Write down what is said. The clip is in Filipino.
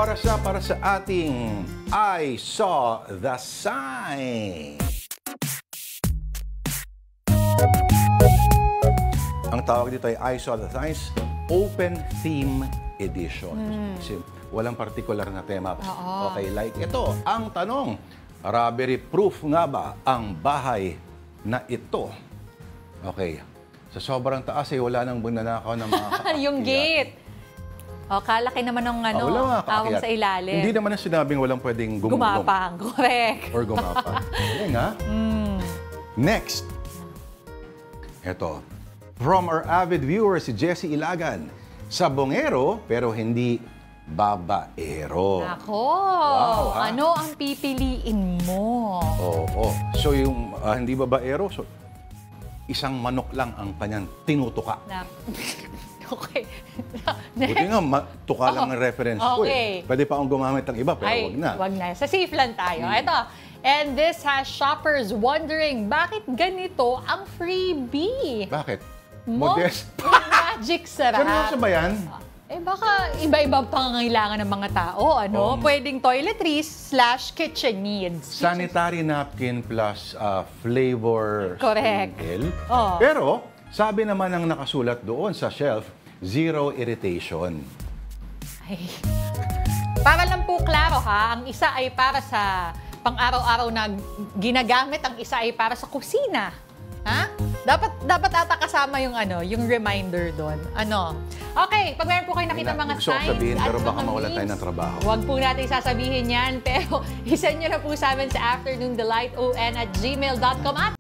oras na para sa ating I Saw the Sign. Ang tawag dito ay I Saw the Signs Open Theme Edition. Kasi walang particular na tema. Okay, like ito, ang tanong, robbery proof nga ba ang bahay na ito? Okay, sa sobrang taas ay wala nang bunanakaw ng mga kaakyat. Yung gate. O, kalaki naman ng awang sa ilalim. Hindi naman na sinabing walang pwedeng gumulong. Gumapang, correct. Or gumapang. Galing, ha? Next. Ito. From our avid viewer, si Jessie Ilagan. Sabongero, pero hindi babaero. Ako, Wow, ha? ano ang pipiliin mo? Oo. So, yung hindi babaero, so, isang manok lang ang kanyang tinutuka. Okay. Buti nga, tuka lang ang reference ko eh. Pwede pa akong gumamit ng iba, pero wag na. Wag na. Sa safe lang tayo. Ito. And this has shoppers wondering, bakit ganito ang freebie? Bakit? Modest. Magic sarap. Seryoso ba yan? Eh baka iba-ibang pangangailangan ng mga tao, ano? Pwedeng toiletries / kitchen needs. Sanitary napkin plus flavor Correct. sprinkle. Oh. Pero, sabi naman ang nakasulat doon sa shelf, zero irritation. Ay. Para lang po klaro ha, ang isa ay para sa pang-araw-araw na ginagamit, ang isa ay para sa kusina. Ha? Dapat ata kasama yung yung reminder doon. Okay, pag meron po kayo nakita mga Gusto ko signs sabihin, pero baka mga mawala tayo memes, ng trabaho. Huwag po natin sasabihin yan, pero isend nyo na po sa amin sa Afternoon Delight, on@gmail.com at